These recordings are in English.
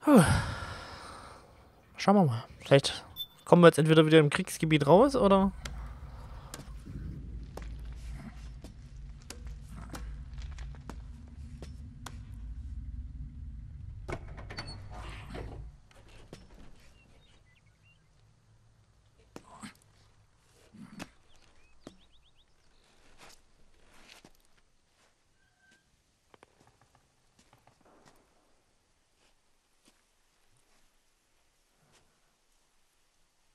Puh. Schauen wir mal. Vielleicht kommen wir jetzt entweder wieder im Kriegsgebiet raus, oder?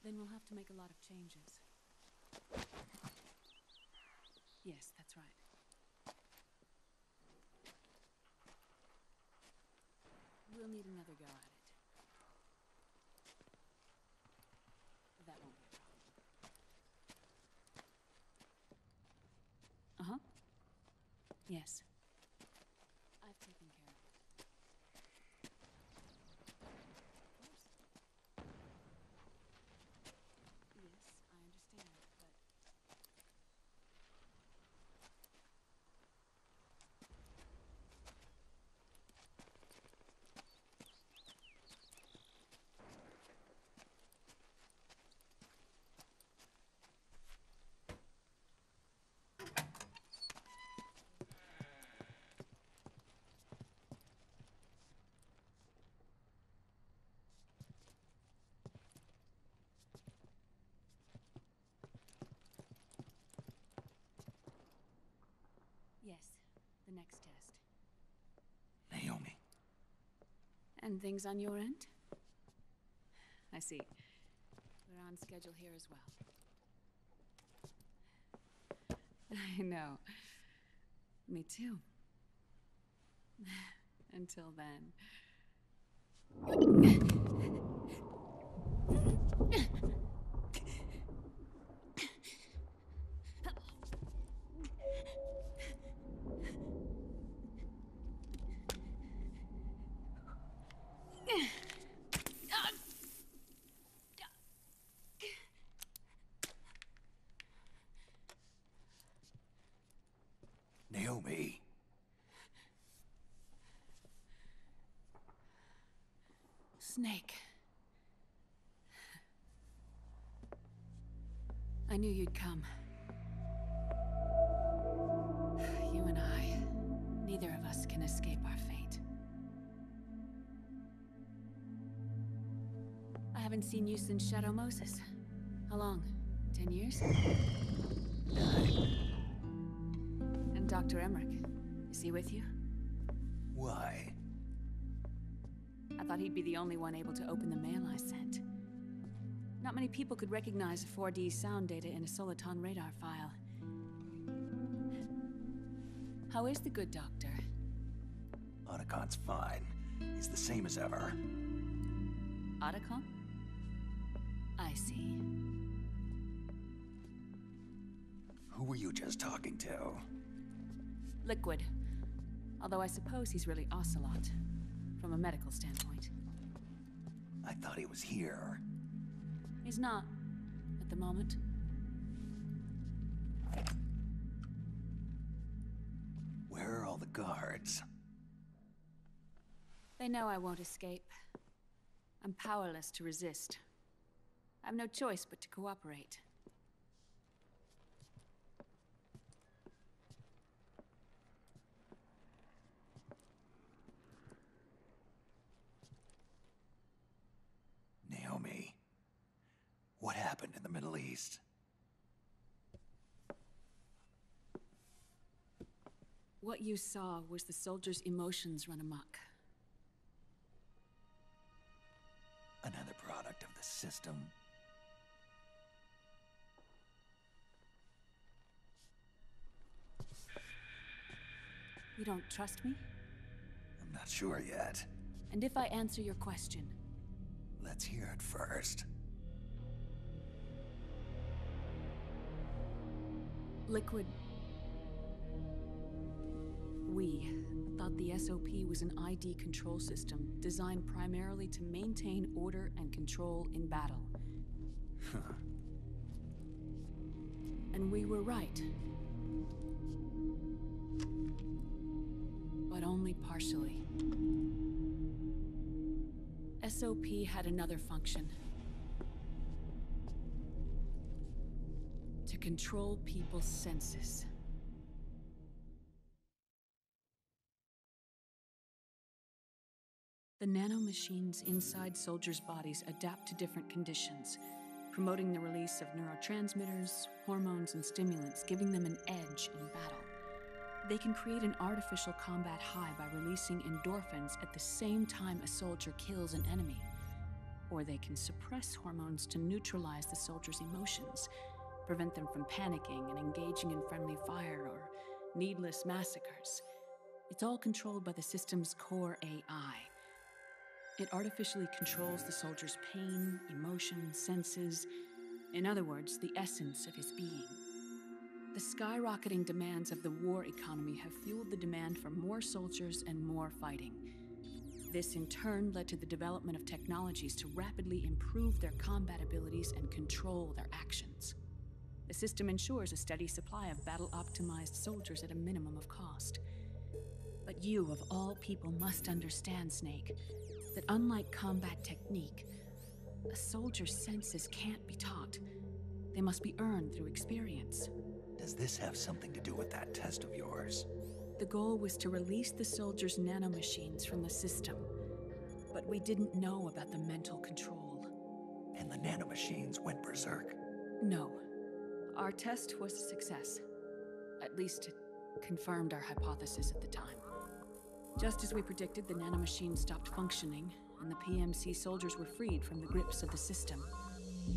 Then we'll have to make a lot of changes. Yes, that's right. We'll need another go at it. That won't be a problem. Uh-huh. Yes. I've taken care of it. Yes, I understand, but... Yes, the next test. Naomi. And things on your end? I see. We're on schedule here as well. I know. Me too. Until then. Naomi. Snake. I knew you'd come. You and I, neither of us can escape our fate. I haven't seen you since Shadow Moses. How long? 10 years? 9. And Dr. Emmerich, is he with you? Why? I thought he'd be the only one able to open the mail I sent. Not many people could recognize 4D sound data in a Soliton radar file. How is the good doctor? Otacon's fine. He's the same as ever. Otacon? I see. Who were you just talking to? Liquid. Although I suppose he's really Ocelot, from a medical standpoint. I thought he was here. He's not, at the moment. Where are all the guards? They know I won't escape. I'm powerless to resist. I have no choice but to cooperate. Naomi. What happened in the Middle East? What you saw was the soldiers' emotions run amok. Another product of the system. You don't trust me? I'm not sure yet. And if I answer your question? Let's hear it first. Liquid... We thought the SOP was an ID control system designed primarily to maintain order and control in battle. And we were right. But only partially. SOP had another function. To control people's senses. The nanomachines inside soldiers' bodies adapt to different conditions, promoting the release of neurotransmitters, hormones, and stimulants, giving them an edge in battle. They can create an artificial combat high by releasing endorphins at the same time a soldier kills an enemy. Or they can suppress hormones to neutralize the soldier's emotions, prevent them from panicking and engaging in friendly fire or needless massacres. It's all controlled by the system's core AI. It artificially controls the soldier's pain, emotion, senses, in other words, the essence of his being. The skyrocketing demands of the war economy have fueled the demand for more soldiers and more fighting. This in turn led to the development of technologies to rapidly improve their combat abilities and control their actions. The system ensures a steady supply of battle-optimized soldiers at a minimum of cost. But you, of all people, must understand, Snake, that unlike combat technique, a soldier's senses can't be taught. They must be earned through experience. Does this have something to do with that test of yours? The goal was to release the soldiers' nanomachines from the system, but we didn't know about the mental control. And the nanomachines went berserk? No. Our test was a success. At least it confirmed our hypothesis at the time. Just as we predicted, the nanomachines stopped functioning, and the PMC soldiers were freed from the grips of the system.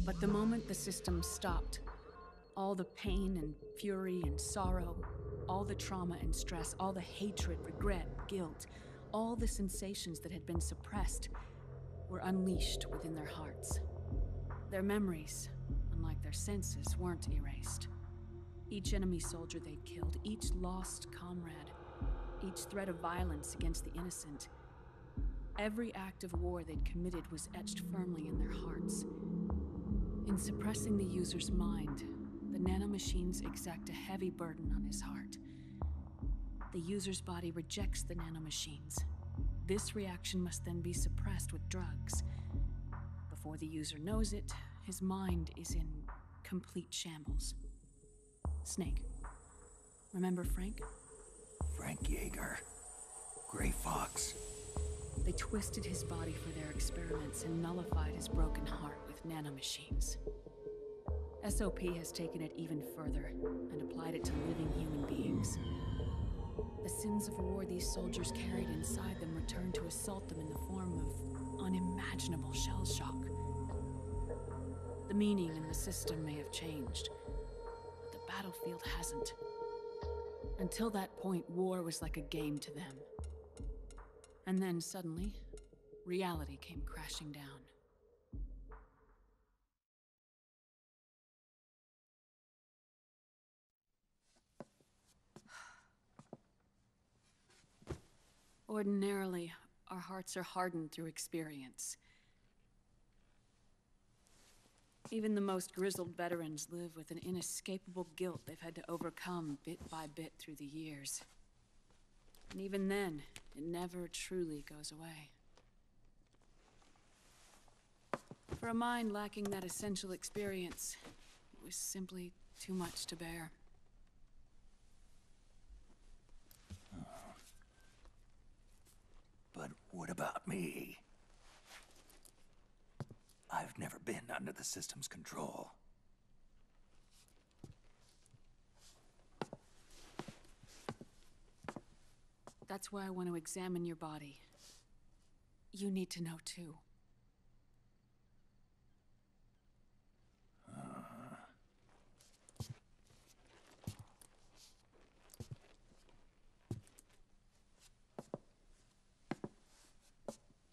But the moment the system stopped, all the pain and fury and sorrow, all the trauma and stress, all the hatred, regret, guilt, all the sensations that had been suppressed were unleashed within their hearts. Their memories, unlike their senses, weren't erased. Each enemy soldier they'd killed, each lost comrade, each threat of violence against the innocent, every act of war they'd committed was etched firmly in their hearts. In suppressing the user's mind, the nanomachines exact a heavy burden on his heart. The user's body rejects the nanomachines. This reaction must then be suppressed with drugs. Before the user knows it, his mind is in complete shambles. Snake, remember Frank? Frank Yeager. Gray Fox. They twisted his body for their experiments and nullified his broken heart with nanomachines. SOP has taken it even further and applied it to living human beings. The sins of war these soldiers carried inside them returned to assault them in the form of unimaginable shell shock. The meaning in the system may have changed, but the battlefield hasn't. Until that point, war was like a game to them. And then suddenly, reality came crashing down. Ordinarily, our hearts are hardened through experience. Even the most grizzled veterans live with an inescapable guilt they've had to overcome bit by bit through the years. And even then, it never truly goes away. For a mind lacking that essential experience, it was simply too much to bear. But what about me? I've never been under the system's control. That's why I want to examine your body. You need to know too.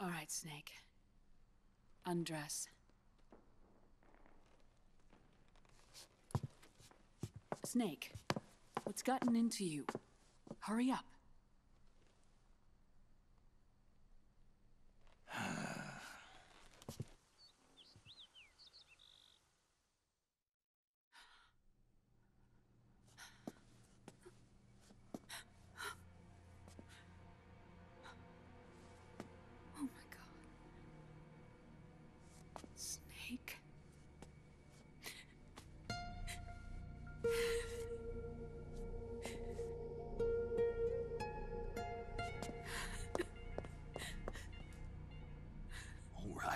All right, Snake. Undress. Snake, what's gotten into you? Hurry up. Oh my God.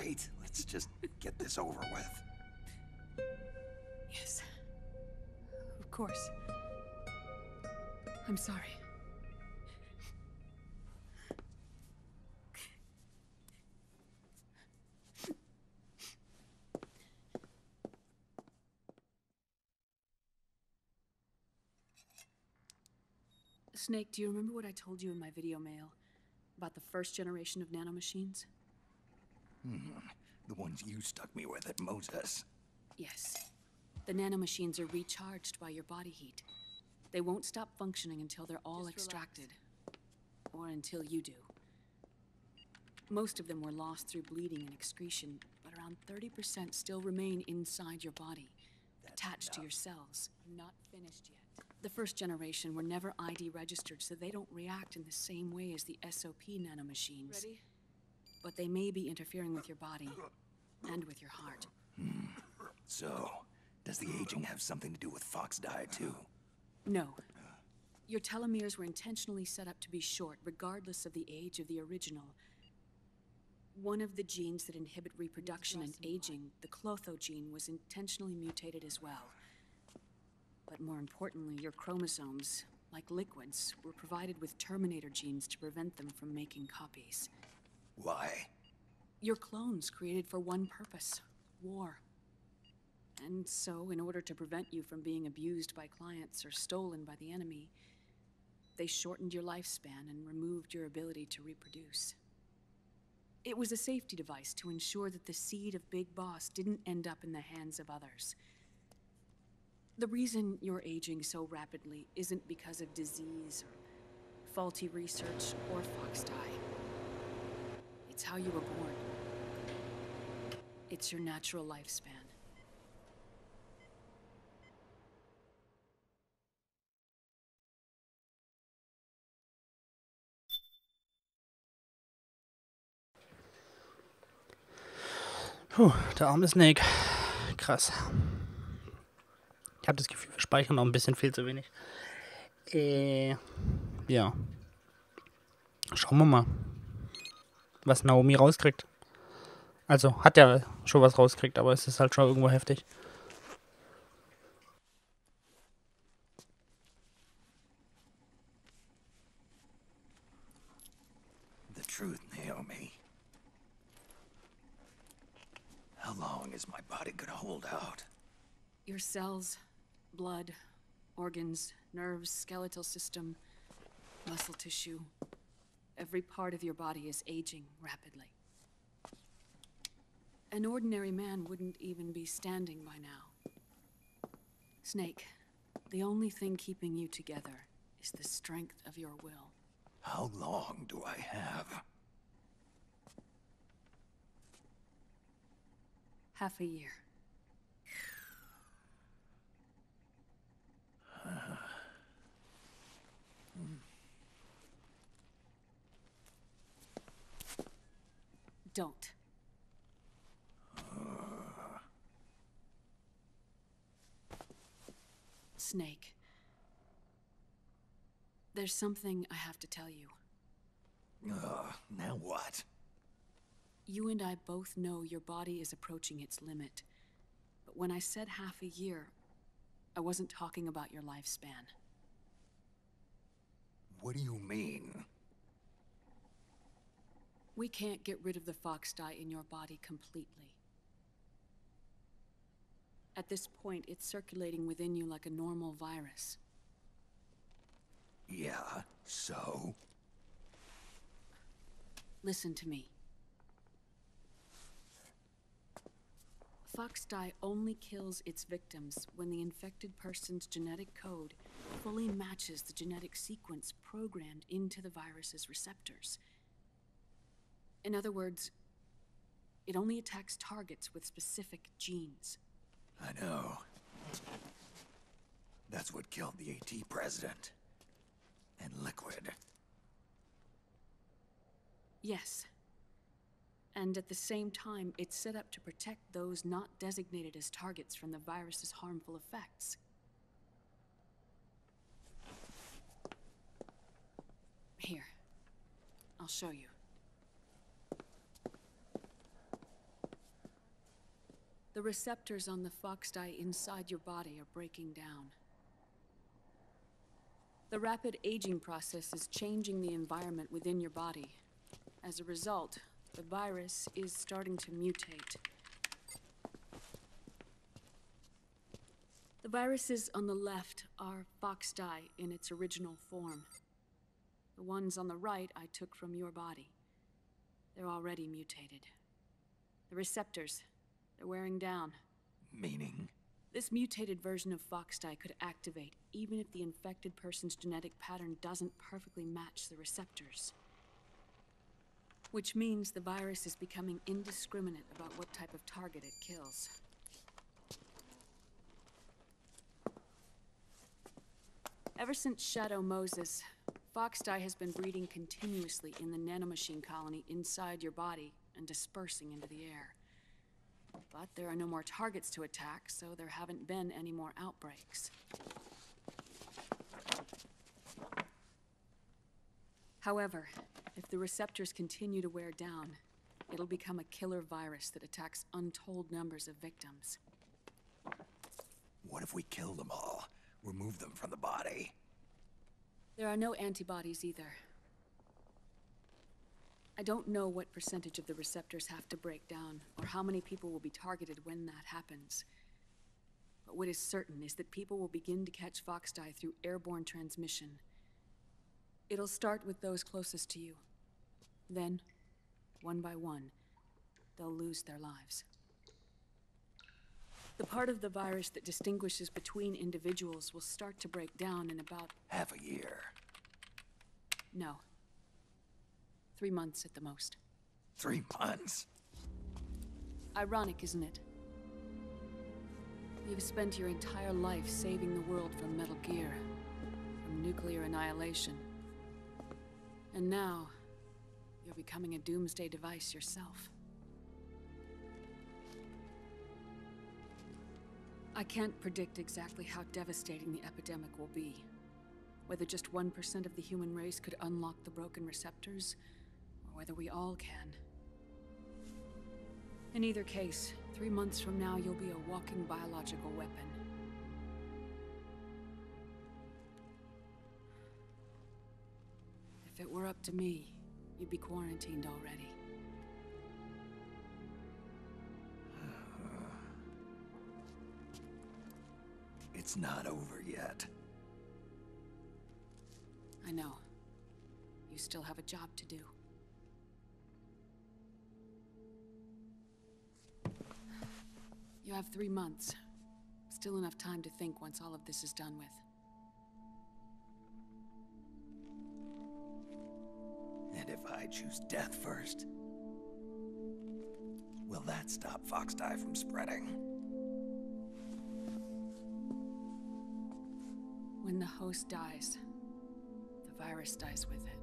right. Let's just get this over with. Yes. Of course. I'm sorry. Snake, do you remember what I told you in my video mail about the first generation of nanomachines? The ones you stuck me with at Moses. Yes. The nanomachines are recharged by your body heat. They won't stop functioning until they're all extracted. Or until you do. Most of them were lost through bleeding and excretion, but around 30% still remain inside your body, attached to your cells. Not finished yet. The first generation were never ID registered, so they don't react in the same way as the SOP nanomachines. Ready? But they may be interfering with your body and with your heart. So, does the aging have something to do with Fox die too? No. Your telomeres were intentionally set up to be short, regardless of the age of the original. One of the genes that inhibit reproduction and aging, the Clotho gene, was intentionally mutated as well. But more importantly, your chromosomes, like liquids, were provided with terminator genes to prevent them from making copies. Why? Your clones created for one purpose: war. And so, in order to prevent you from being abused by clients or stolen by the enemy, they shortened your lifespan and removed your ability to reproduce. It was a safety device to ensure that the seed of Big Boss didn't end up in the hands of others. The reason you're aging so rapidly isn't because of disease or faulty research or Fox die. It's how you were born. It's your natural lifespan. Puh, der arme Snake. Krass. Ich habe das Gefühl, wir speichern noch ein bisschen viel zu wenig. Ja. Schauen wir mal, was Naomi rauskriegt. Also, hat ja schon was rauskriegt, aber es ist halt schon irgendwo heftig. The truth, Naomi. How long is my body gonna hold out? Your cells, blood, organs, nerves, skeletal system, muscle tissue. Every part of your body is aging rapidly. An ordinary man wouldn't even be standing by now. Snake, the only thing keeping you together is the strength of your will. How long do I have? Half a year. Don't. Snake. There's something I have to tell you. Now what? You and I both know your body is approaching its limit. But when I said half a year, I wasn't talking about your lifespan. What do you mean? We can't get rid of the Fox dye in your body completely. At this point, it's circulating within you like a normal virus. Yeah, so? Listen to me. Fox dye only kills its victims when the infected person's genetic code fully matches the genetic sequence programmed into the virus's receptors. In other words, it only attacks targets with specific genes. I know. That's what killed the AT president. And Liquid. Yes. And at the same time, it's set up to protect those not designated as targets from the virus's harmful effects. Here. I'll show you. The receptors on the fox dye inside your body are breaking down. The rapid aging process is changing the environment within your body. As a result, the virus is starting to mutate. The viruses on the left are fox dye in its original form. The ones on the right I took from your body. They're already mutated. The receptors, they're wearing down. Meaning? This mutated version of fox dye could activate even if the infected person's genetic pattern doesn't perfectly match the receptors. Which means the virus is becoming indiscriminate about what type of target it kills. Ever since Shadow Moses, fox dye has been breeding continuously in the nanomachine colony inside your body and dispersing into the air. But there are no more targets to attack, so there haven't been any more outbreaks. However, if the receptors continue to wear down, it'll become a killer virus that attacks untold numbers of victims. What if we kill them all? Remove them from the body? There are no antibodies either. I don't know what percentage of the receptors have to break down, or how many people will be targeted when that happens. But what is certain is that people will begin to catch fox dye through airborne transmission. It'll start with those closest to you. Then, one by one, they'll lose their lives. The part of the virus that distinguishes between individuals will start to break down in about... Half a year. No. 3 months at the most. 3 months? Ironic, isn't it? You've spent your entire life saving the world from Metal Gear, from nuclear annihilation. And now, you're becoming a doomsday device yourself. I can't predict exactly how devastating the epidemic will be. Whether just 1% of the human race could unlock the broken receptors, or whether we all can. In either case, 3 months from now, you'll be a walking biological weapon. If it were up to me, you'd be quarantined already. It's not over yet. I know. You still have a job to do. You have 3 months. Still enough time to think once all of this is done with. And if I choose death first, will that stop fox dye from spreading? When the host dies, the virus dies with it.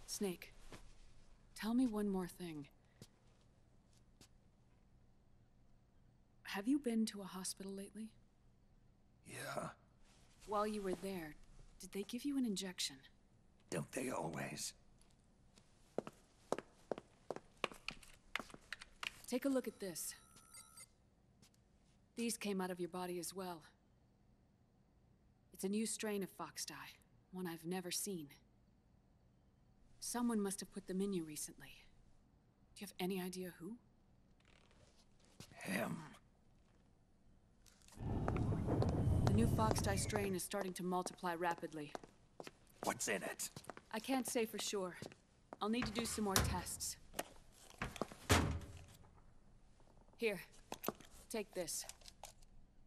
Snake, tell me one more thing. Have you been to a hospital lately? Yeah. While you were there, did they give you an injection? Don't they always? Take a look at this. These came out of your body as well. It's a new strain of fox dye, one I've never seen. Someone must have put them in you recently. Do you have any idea who? Him. The new fox dye strain is starting to multiply rapidly. What's in it? I can't say for sure. I'll need to do some more tests. Here, take this.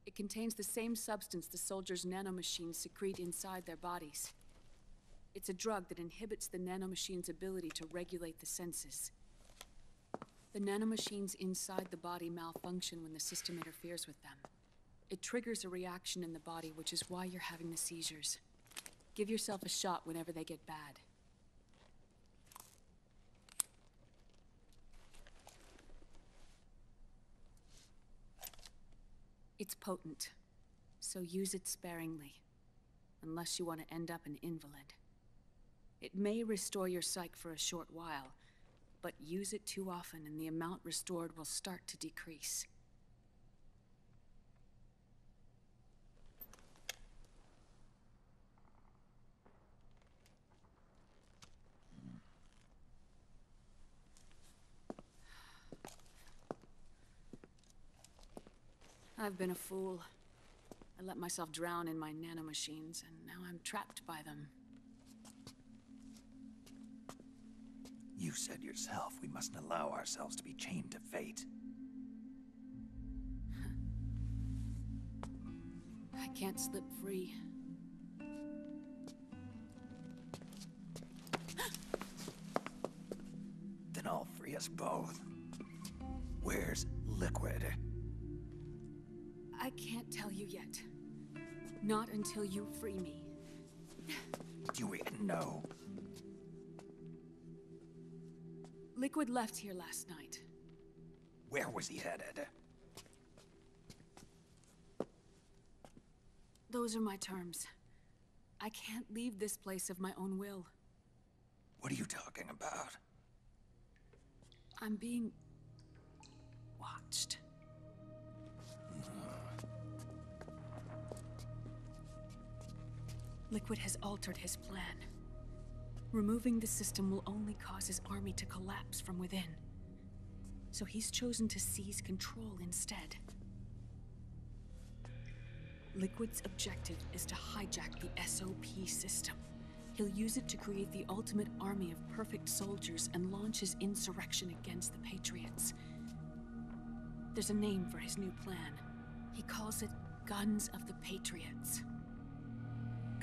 It contains the same substance the soldiers' nanomachines secrete inside their bodies. It's a drug that inhibits the nanomachine's ability to regulate the senses. The nanomachines inside the body malfunction when the system interferes with them. It triggers a reaction in the body, which is why you're having the seizures. Give yourself a shot whenever they get bad. It's potent, so use it sparingly, unless you want to end up an invalid. It may restore your psyche for a short while, but use it too often and the amount restored will start to decrease. I've been a fool. I let myself drown in my nanomachines, and now I'm trapped by them. You said yourself we mustn't allow ourselves to be chained to fate. I can't slip free. Then I'll free us both. Where's Liquid? I can't tell you yet. Not until you free me. Do you even know? Liquid left here last night. Where was he headed? Those are my terms. I can't leave this place of my own will. What are you talking about? I'm being watched. Liquid has altered his plan. Removing the system will only cause his army to collapse from within. So he's chosen to seize control instead. Liquid's objective is to hijack the SOP system. He'll use it to create the ultimate army of perfect soldiers and launch his insurrection against the Patriots. There's a name for his new plan. He calls it Guns of the Patriots.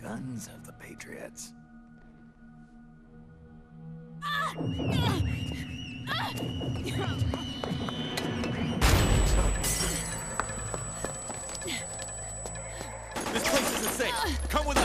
Guns of the Patriots. This place isn't safe. Come with us.